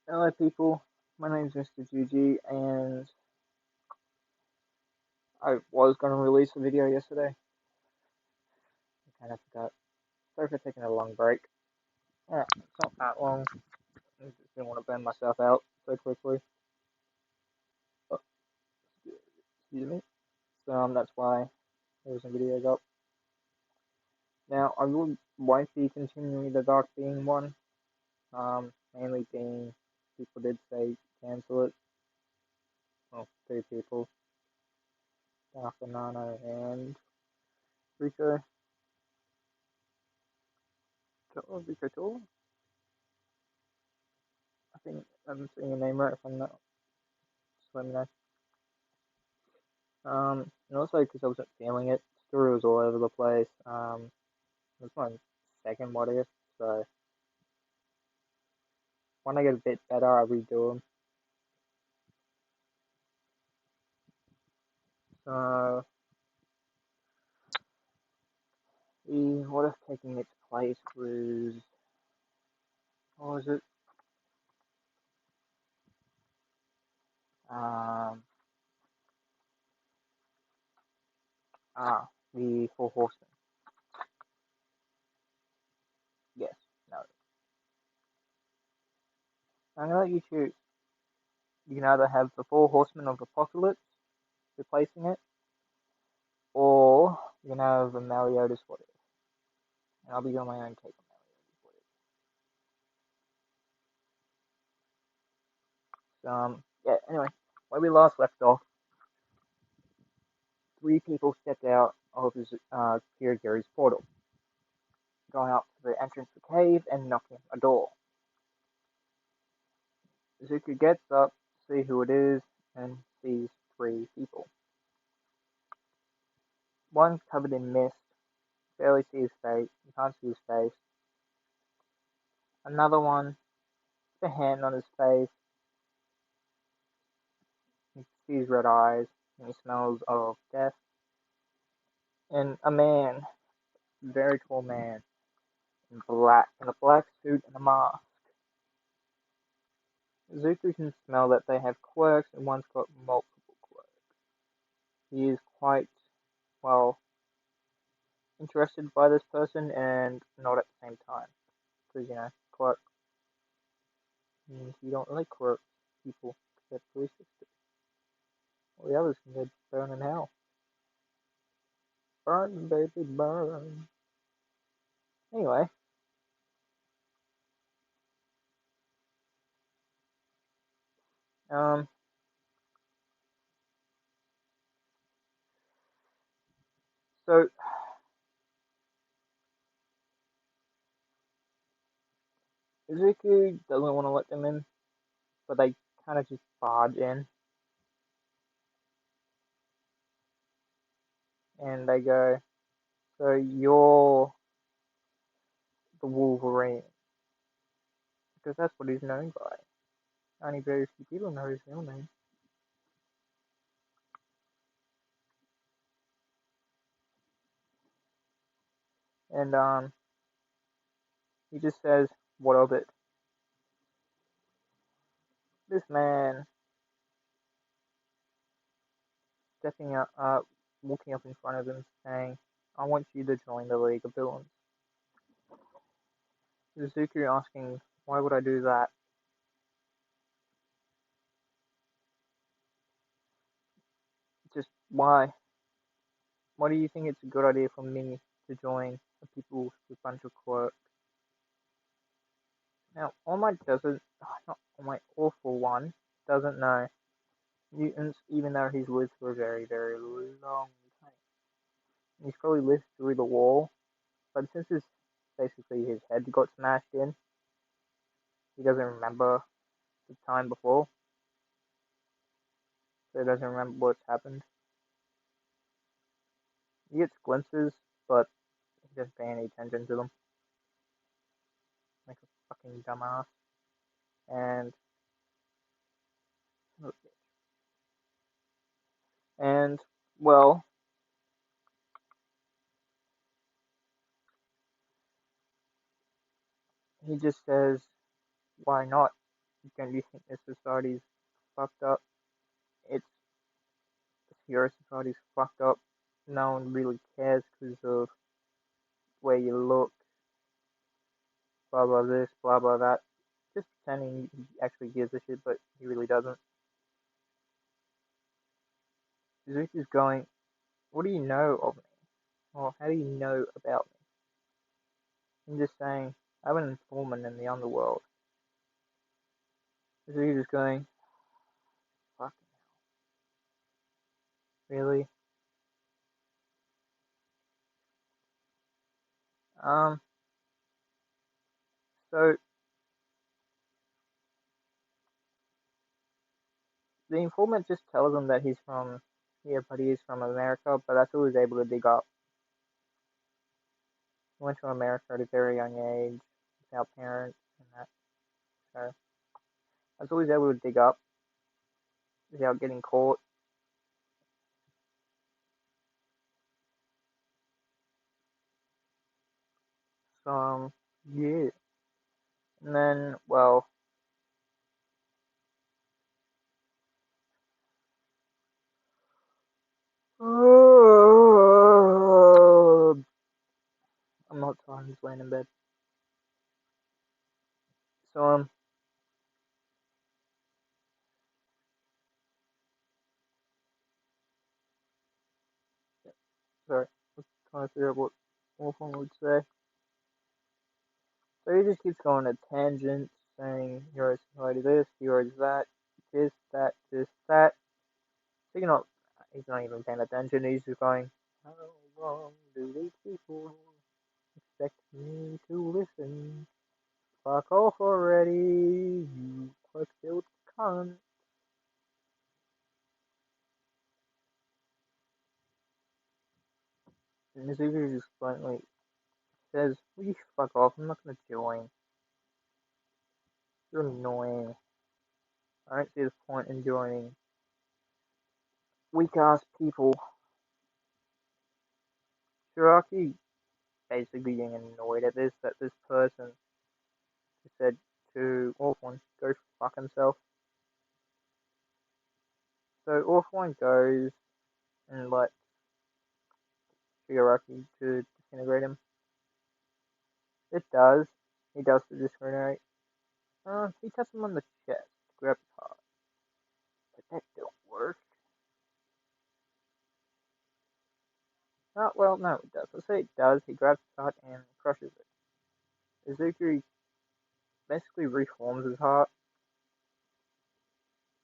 Hello people, my name's Mr. Juji and I was going to release a video yesterday. I kind of forgot. Sorry for taking a long break. It's not that long. I just didn't want to burn myself out so quickly. But, excuse me. So that's why there was no videos up. Now I won't be continuing the Dark Being one. Mainly being people did say cancel it. Well, two people. Dark Banana and Rico. Rico. I think I'm saying your name right if I'm not. Just let me know. And also because I wasn't feeling it, story was all over the place. It was my second what if, so when I get a bit better, I redo them. So the what if taking its place was what was it? Um, the Four Horsemen. Yes, no. I'm gonna let you choose. You can either have the Four Horsemen of Apocalypse replacing it, or you can have a Mariota's what if. And I'll be doing my own take on Mariota's what if. So, yeah, anyway, where we last left off, three people stepped out of his Kirigiri's portal, going up to the entrance of the cave and knocking on a door. Zuko gets up to see who it is and sees three people. One's covered in mist, barely see his face, you can't see his face. Another one, with a hand on his face, he sees red eyes, and he smells of death. And a man, a very tall man, in a black suit and a mask. Zuko can smell that they have quirks, and one's got multiple quirks. He is quite, well, interested by this person and not at the same time. Because, quirk means you don't really quirk people except for his sister. All the others can go burn in hell. Burn, baby, burn. Anyway, um, so Izuku doesn't want to let them in, but they kind of just barge in and they go, "So you're the Wolverine," because that's what he's known by. Only very few people know his real name. And he just says, "What of it?" This man stepping up, walking up in front of him, saying, "I want you to join the League of Villains." Suzuki asking, "Why would I do that?" Just why? Why do you think it's a good idea for me to join the people with a bunch of quirks? Now, All Might doesn't, not All Might, Awful One, doesn't know mutants, even though he's lived for a very, very long time. He's probably lived through the wall, but since basically his head got smashed in, he doesn't remember the time before, so he doesn't remember what's happened. He gets glimpses, but he doesn't pay any attention to them, like a fucking dumbass. And and well, he just says, "Why not?" Don't you think this society's fucked up? It's this hero society's fucked up. No one really cares because of where you look, blah blah this, blah blah that. Just pretending he actually gives a shit, but he really doesn't. Zuko's going, what do you know of me? Or how do you know about me? I'm just saying, I'm an informant in the underworld. Zuko's going, fucking really? Um, so the informant just tells him that he's from here, but he is from America, but that's all he's able to dig up. He went to America at a very young age, without parents, and that, so that's all he's able to dig up without getting caught. So, yeah. And then, well, I'm not tired, I'm just laying in bed. So, sorry, I'm trying to figure out what Wolfram would say. So he just keeps going at tangents, saying heroes society this, heroes that, this, that. So he's not even paying attention. He's just going, how long do these people expect me to listen? Fuck off already, you click-filled cunt. And Mizuki just bluntly says, will you fuck off? I'm not gonna join. You're annoying. I don't see the point in joining weak ass people. Shiraki basically getting annoyed at this, that this person said to Orphan, go fuck himself. So Orphan goes and lets Shigaraki to disintegrate him. It does. He does to disintegrate. He taps him on the chest to grab his heart. But that don't work. Oh, well, no, it does. Let's say it does. He grabs his heart and crushes it. Izuku basically reforms his heart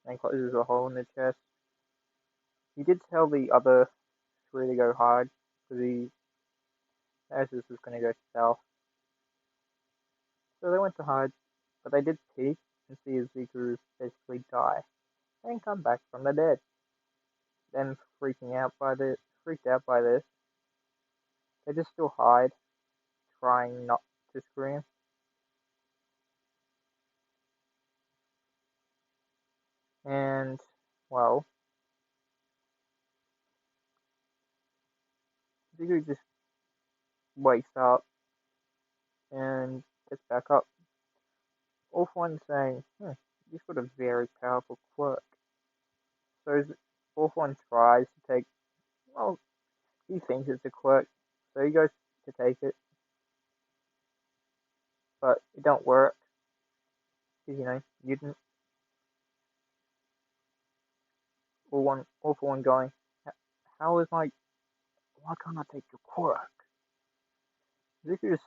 and closes a hole in the chest. He did tell the other three to go hard because he knows this was going to go south. So they went to hide, but they did peek and see Izuku basically die and come back from the dead. Then freaked out by this, they just still hide, trying not to scream. And well, Izuku just wakes up and gets back up. All for one saying, you've got a very powerful quirk. So All for one tries to take, well, he thinks it's a quirk, so he goes to take it, but it don't work. Because, mutant, all for one going, how is my, why can't I take your quirk? Zuko is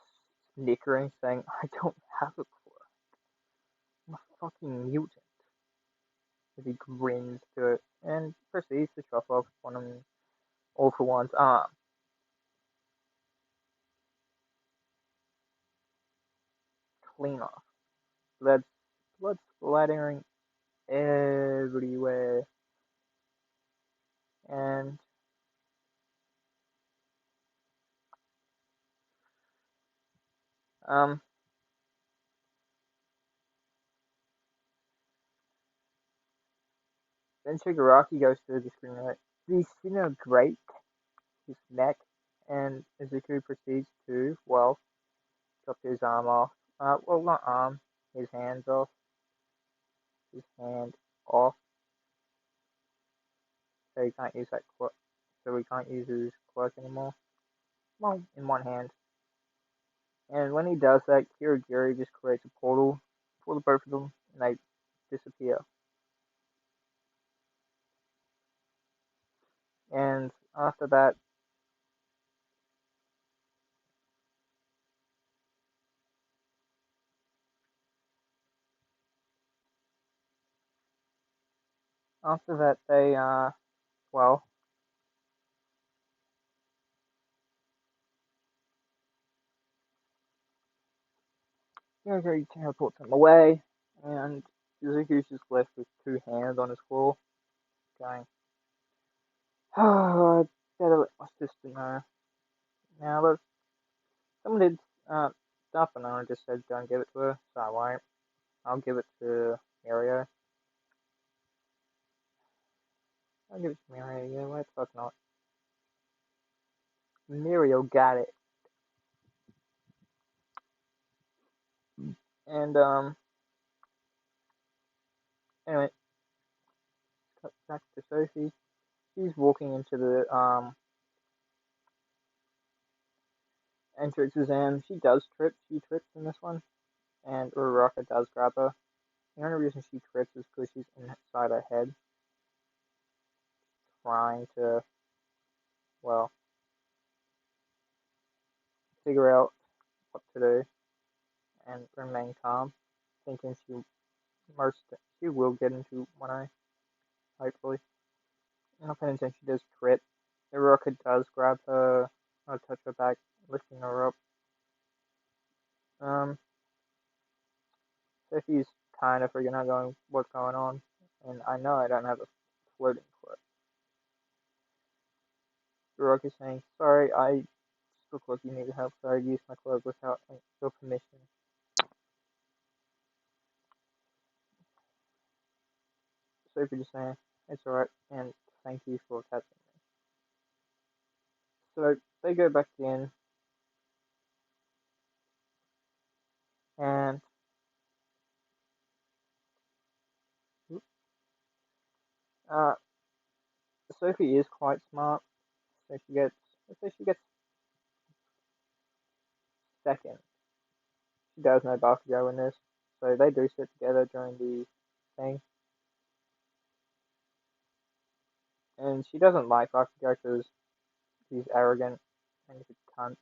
snickering, saying, I don't have a quirk. I'm a fucking mutant. As he grins to it and proceeds to chop off one of All for One's arm. Clean off. Blood, blood splattering everywhere. And um, then Shigaraki goes to disintegrate his neck, and Izuku proceeds to, well, chop his arm off. Well, not arm, his hands off. his hand off, so he can't use that quirk. So he can't use his quirk anymore. Well, in one hand. And when he does that, Kirigiri just creates a portal for the both of them, and they disappear. And after that, they well, Kirigiri teleports him away, and Suzuki's just left with two hands on his claw, going, "Oh, I better let my sister know." Now, look, someone did stuff, and I just said, "Don't give it to her," so I won't. I'll give it to Mirio. I'll give it to Mirio. Yeah, why the fuck not? Mirio got it. And anyway, cut back to Sophie. She's walking into the entrance exam. She does trip. She trips in this one, and Uraraka does grab her. The only reason she trips is because she's inside her head, trying to, well, figure out what to do and remain calm, thinking most she will get into 1A, hopefully. Not paying attention, she does trip. Uraraka does grab her, touch her back, lifting her up. Sophie's kind of freaking out, going, "What's going on?" And I know I don't have a floating quote. Uraraka's saying, "Sorry, I just look like you need help, so I used my clothes without your permission." Sophie just saying, "It's alright, and thank you for catching me." So they go back in, and uh, Sophie is quite smart, so she gets second. She does know Bakugo in this, so they do sit together during the thing, and she doesn't like Bakugo because he's arrogant and he's a cunt.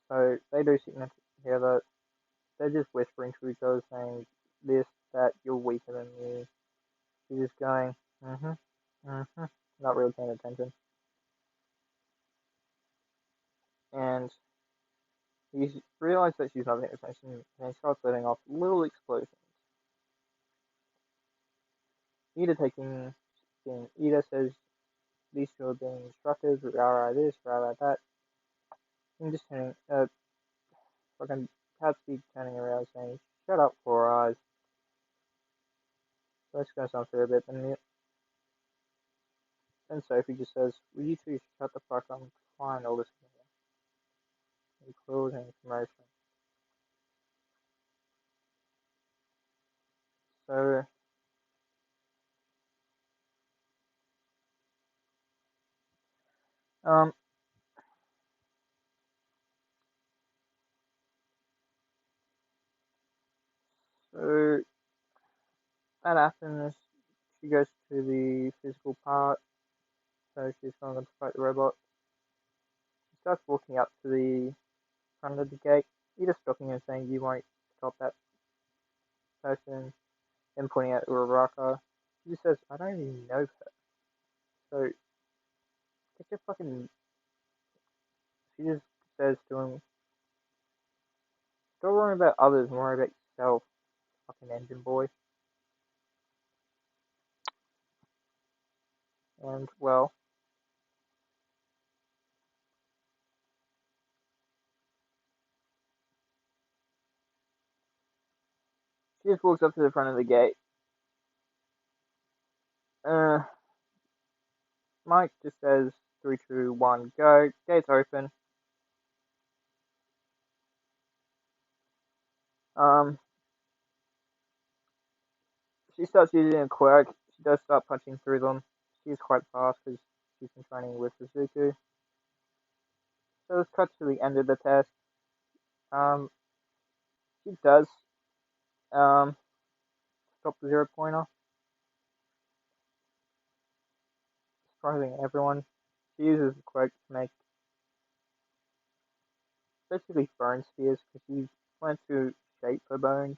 So they do sit next together. They're just whispering to each other, saying this, that, "You're weaker than me." She's just going, "Mm-hmm, mm-hmm," not really paying attention. And you realize that she's not paying attention, and he starts letting off little explosions. Ida taking in. Ida says these two are being instructors, rah this, rah that. And just turning, fucking Katsuki turning around saying, "Shut up, Four Eyes." So that's going on for a bit. And then Sophie just says, "Will you two shut the fuck up and find all this including promotion?" So, um, so that happens. She goes to the physical part, so she's going to fight the robot. She starts walking up to the front of the gate. Either stopping and saying, "You won't stop that person," and pointing at Uraraka. She just says, "I don't even know her." So, get your fucking. She just says to him, "Don't worry about others, worry about yourself, fucking engine boy." And, well, she just walks up to the front of the gate. Uh, Mike just says, "3, 2, 1, go." Gates open. Um, she starts using a quirk. She does start punching through them. She's quite fast because she's been training with Suzuki. So it's cut to the end of the test. Um, she does um stop the 0 pointer, surprising everyone. She uses the quirk to make basically burn spheres because she wants to shape her bones.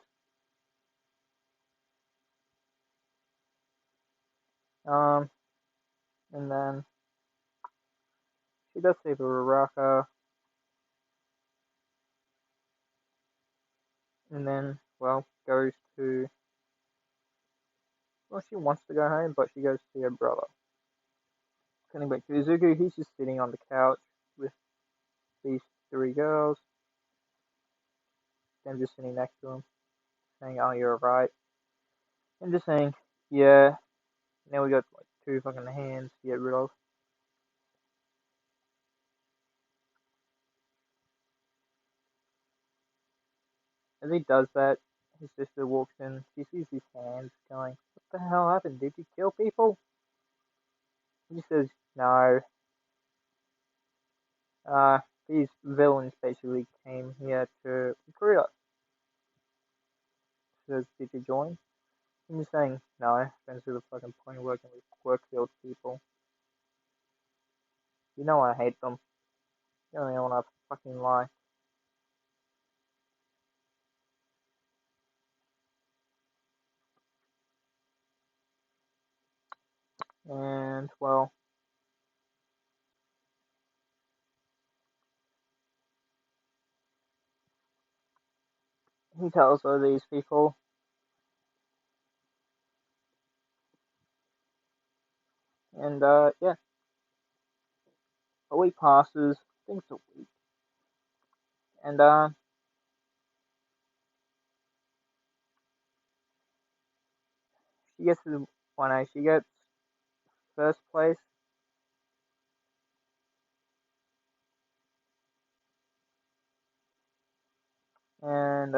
Um, and then she does save a Ruraka, and then goes to she wants to go home, but she goes to see her brother. Cutting back to Izuku, he's just sitting on the couch with these three girls. Them just sitting next to him, saying, "Oh, you're right," and just saying, "Yeah." Now we got like two fucking hands to get rid of. As he does that, his sister walks in. She sees his hands, going, "What the hell happened? Did you kill people?" He says, "No. Uh, these villains basically came here to recruit us." She says, "Did you join?" I'm just saying, "No. Depends to the fucking point of working with Quirkfield people. You know I hate them. You don't even want to fucking lie." And he tells her these people, and yeah, a week passes. I think it's a week, and she gets to she gets first place, and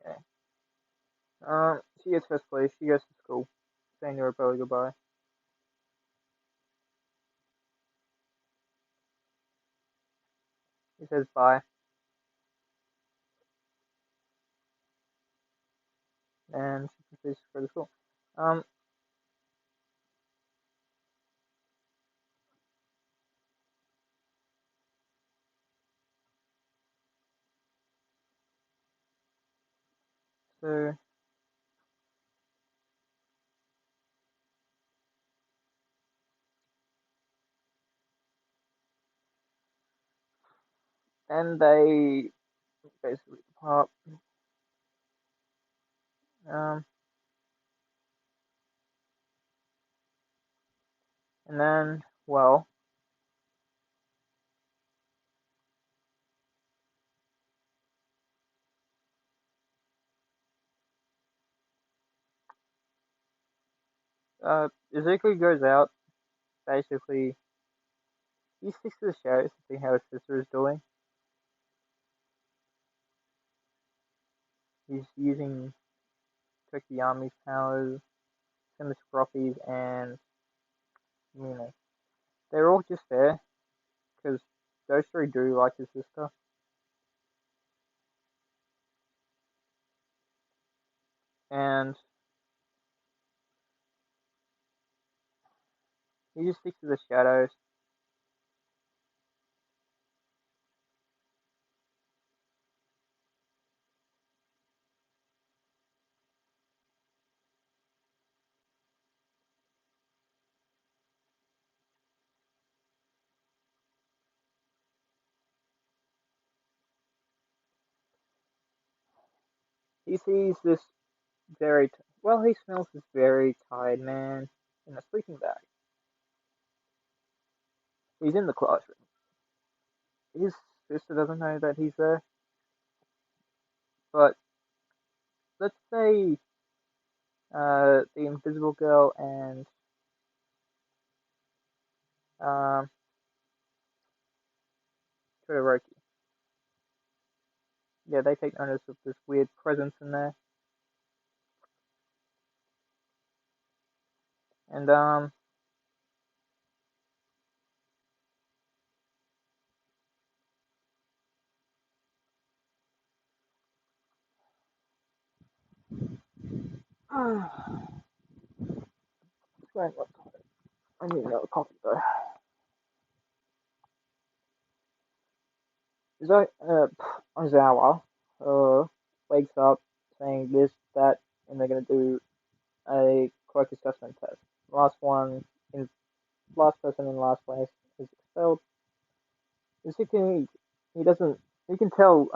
yeah, she gets first place. She goes to school, saying to her brother goodbye. He says bye, and she proceeds to go to school. Um, so and they basically pop. Um, and then Ezekiel goes out. Basically, he sticks to the shadows to see how his sister is doing. He's using Tokiyami's powers, Semiscroppy's, and Mine. They're all just there because those three do like his sister, and he just sticks to the shadows. He sees this he smells this very tired man in a sleeping bag. He's in the classroom. His sister doesn't know that he's there. But let's say the Invisible Girl and um, Todoroki. Yeah, they take notice of this weird presence in there, and I need another coffee though. Is that Ozawa wakes up saying this, that, and they're gonna do a quick assessment test. Last one in last person in last place is expelled. Is he doesn't he can tell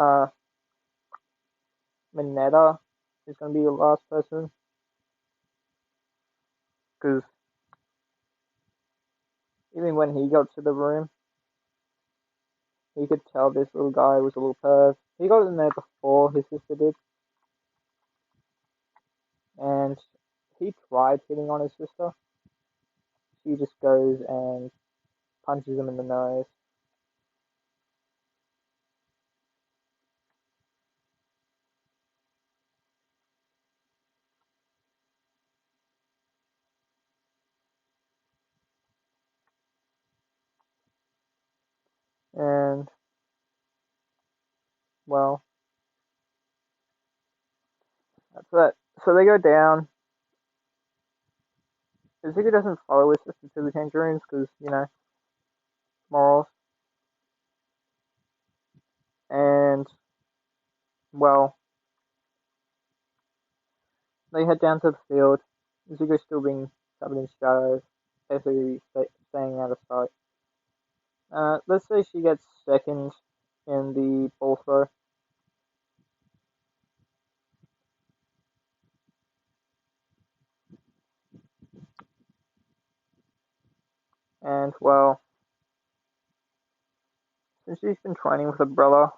Mineta is gonna be the last person because even when he got to the room, he could tell this little guy was a little perv. He got in there before his sister did, and he tried hitting on his sister. She just goes and punches him in the nose. And, well, that's it. So they go down. Izuku doesn't follow his sister to the change rooms because, morals. And, well, they head down to the field. Izuku's still being covered in shadows, basically staying out of sight. Let's say she gets second in the ball throw. And, well, since she's been training with her brother,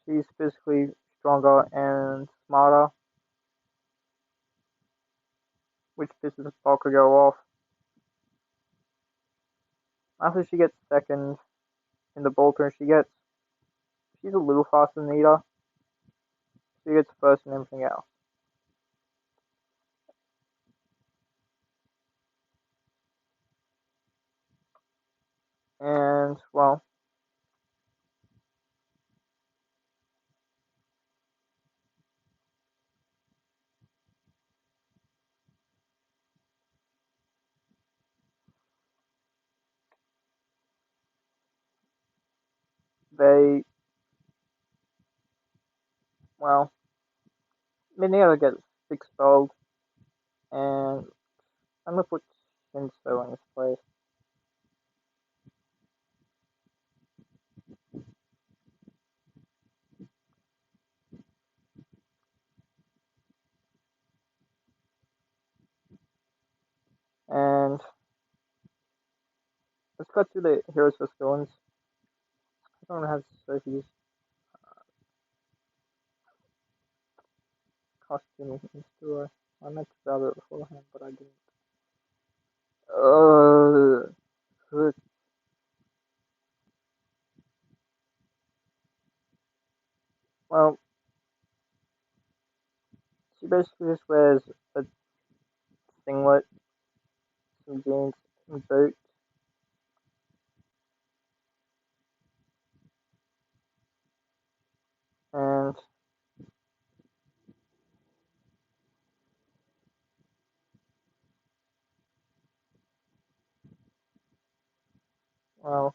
she's physically stronger and smarter, which pisses Bakugo off. After she gets second in the ball throw, she's a little faster than Nita. She gets first in everything else. And, well, they, well, Mineta gets expelled, and I'm gonna put Shinso in his place. And let's cut to the Heroes for Villains. I don't have Sophie's costume in store. I meant to grab it beforehand, but I didn't. Uh, well, she basically just wears a singlet, some jeans, and boots, and, well,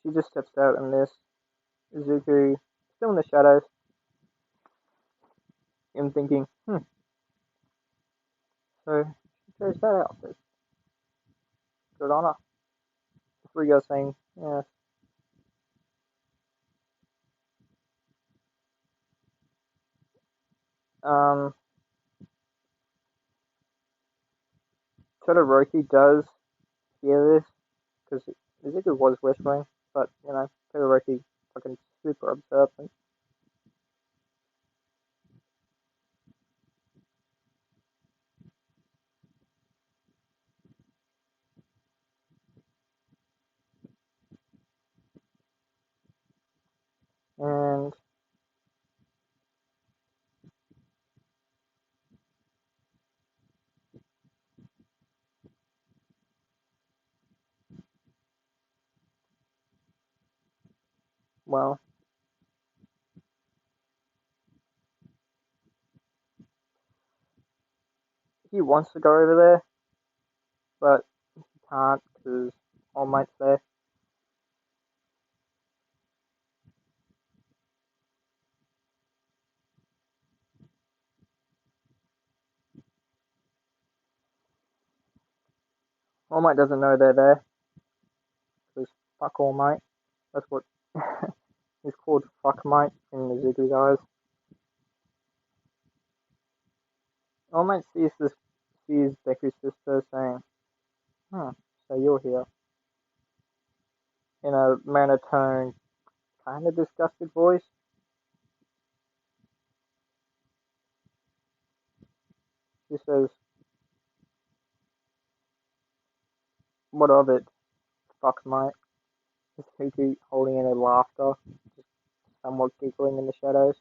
she just steps out in this. Izuku, still in the shadows, and thinking, so she chose that outfit. Good on her. Frigo saying, yeah, um, Todoroki does hear this because Izuku was whispering, but Todoroki fucking super observant. And well, he wants to go over there, but he can't because All Might's there. All Might doesn't know they're there because fuck All Might. That's what he's called, fuck Might in Izuku's eyes. All Might sees Deku's sister saying, so you're here," in a monotone, kind of disgusted voice. She says, "What of it, fuck Might?" Izuku holding in her laughter, just somewhat giggling in the shadows.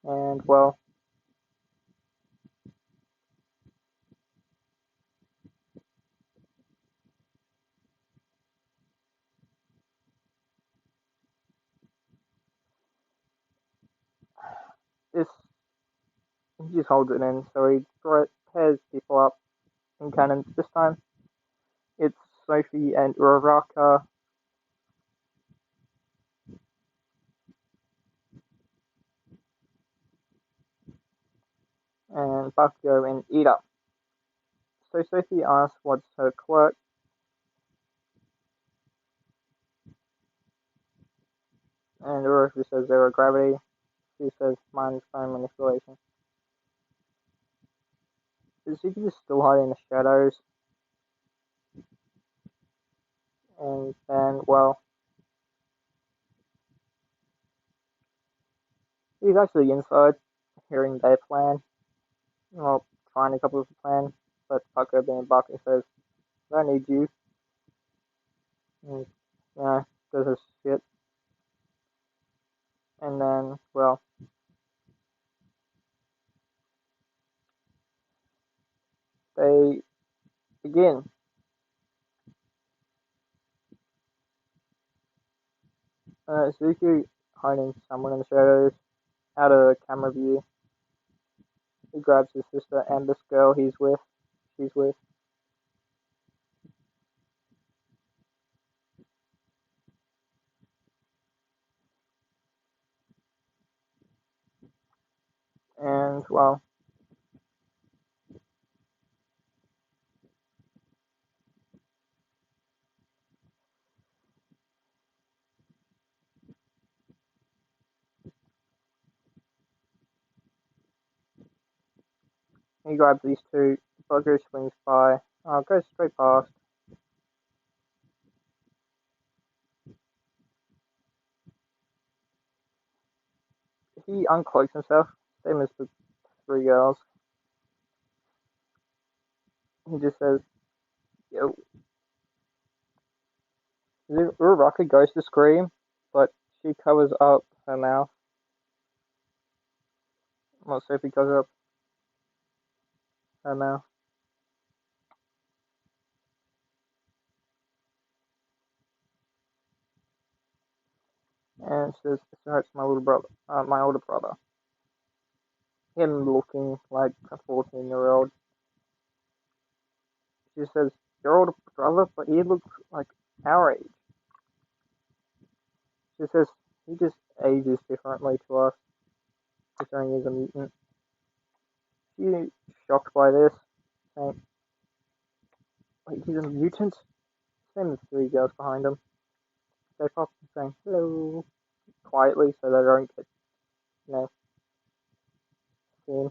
And well, this he just holds it in, so he pairs people up in canon. This time, it's Sophie and Uraraka, and Bakugo and Ida. So Sophie asks what's her quirk, and Uraraka says zero gravity. She says mind phone manipulation. Izuku is still hiding in the shadows, and then, well, he's actually inside, hearing their plan. Well, trying to come up with a plan, but Bakugo being Bakugo says, "I don't need you," and, does his shit. And then, well, they begin. Izuku hiding someone in the shadows, out of camera view. He grabs his sister and this girl she's with, and well, he grabs these two. Bugger swings by. Goes straight past. He uncloaks himself, same as the three girls. He just says, "Yo." Uraraka goes to scream, but she covers up her mouth. Well, Sophie covers up her mouth. And says, "It hurts my little brother, my older brother." Him looking like a 14-year-old. She says, "Your older brother, but he looks like our age." She says, "He just ages differently to us, considering he's a mutant." She's shocked by this, saying, "Wait, he's a mutant?" Same as three girls behind him. They're probably saying hello quietly so they don't get, you know, seen.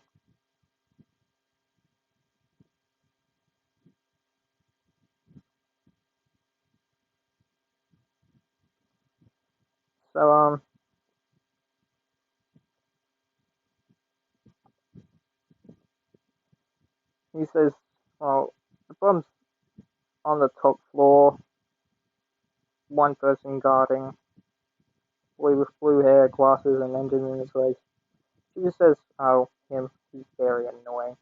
So, he says, well, the bomb's on the top floor, one person guarding, boy with blue hair, glasses, and engine in his legs. She just says, oh, him, he's very annoying.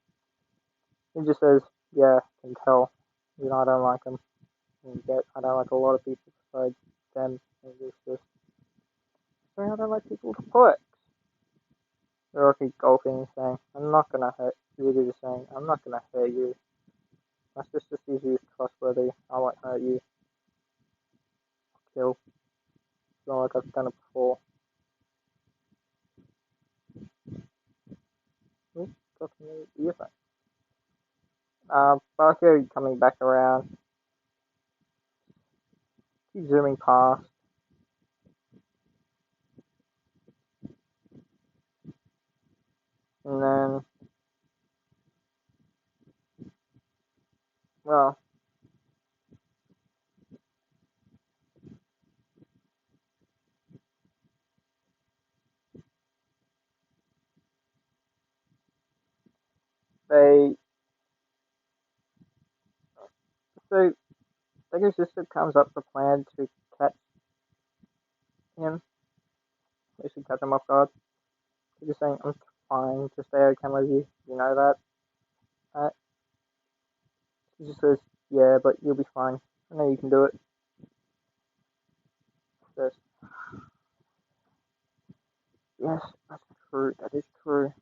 He just says, yeah, I can tell. You know, I don't like him. I don't like a lot of people besides them. And it's just, I don't like people with quirks. They're okay golfing, saying, I'm not gonna hurt you. They're just saying, I'm not gonna hurt you. My sister sees you as trustworthy. I won't hurt you. Kill. It's not like I've done it before. Oops, got the earphone. Barker coming back around. He's zooming past. And then, well, they, so, Deku's sister comes up with a plan to catch him. They should catch him off guard. She's just saying, I'm fine, just stay out of camera view. You know that? She just says, yeah, but you'll be fine. I know you can do it. She says, yes, that's true. That is true.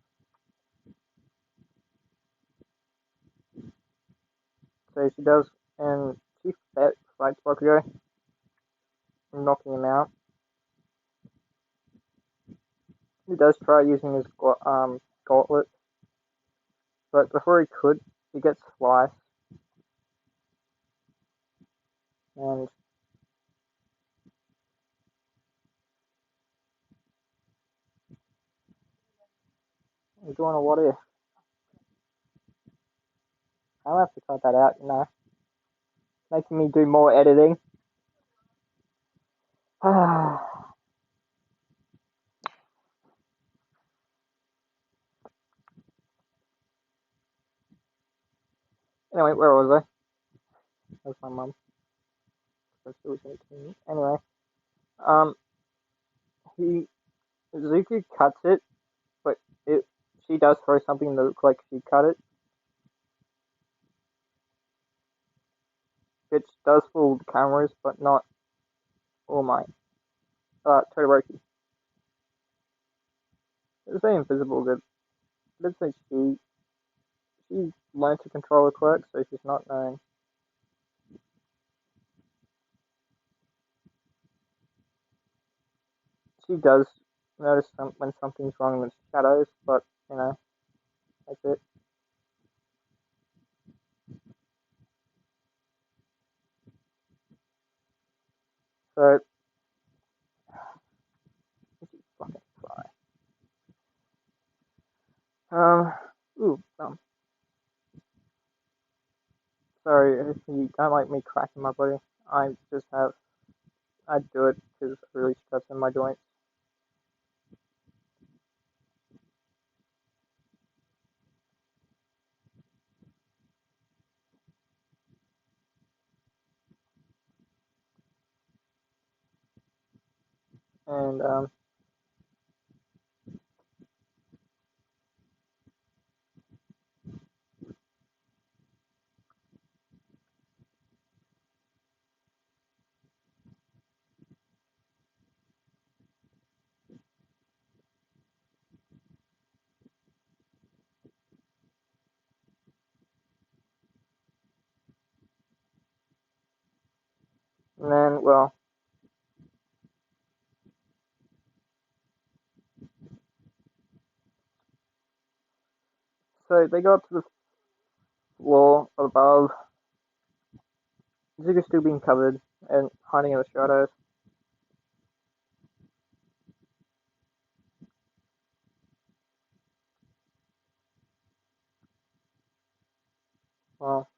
So she does, and she fights Bakugo, knocking him out. He does try using his gauntlet, but before he could, he gets sliced, and he's doing a what if. I'll have to cut that out, you know. Making me do more editing. Anyway, where was I? That's my mum. Anyway, um, he Zuko cuts it, but it she does throw something that looks like she cut it. It does fool the cameras, but not all mine. Todoroki. It's very invisible good. Let's say she learned to control her quirks, so she's not known. She does notice when something's wrong with shadows, but you know, that's it. So fucking fly. Um, ooh, sorry if you don't like me cracking my body. I just have I do it because it really stress in my joints. And then well, so they go up to the floor above. Zuko's still being covered and hiding in the shadows. Well,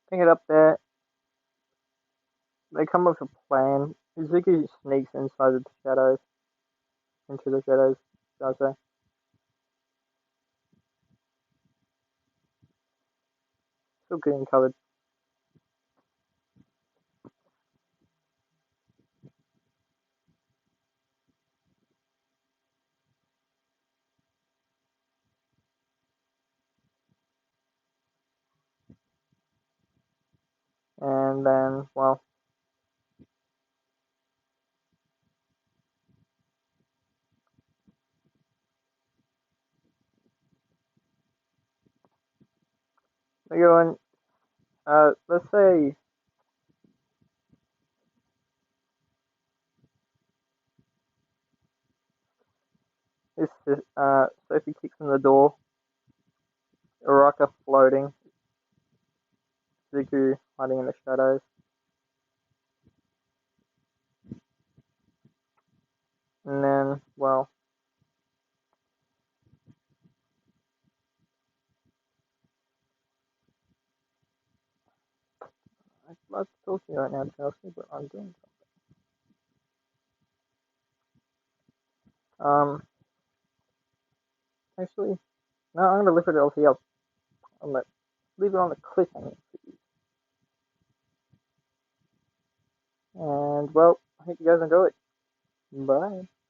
pick it up there. They come with a plan. Deku sneaks inside the shadows, into the shadows, shall I say. Still getting covered. And then, well, they go in. Let's say it's Sophie kicks in the door. Uraka floating. Deku hiding in the shadows. And then, well, I'd love to talk to you right now, Chelsea, but I'm doing something. Actually, no, I'm gonna leave it all here. I'm gonna leave it on the cliffhanger. And well, I hope you guys enjoy it. Bye.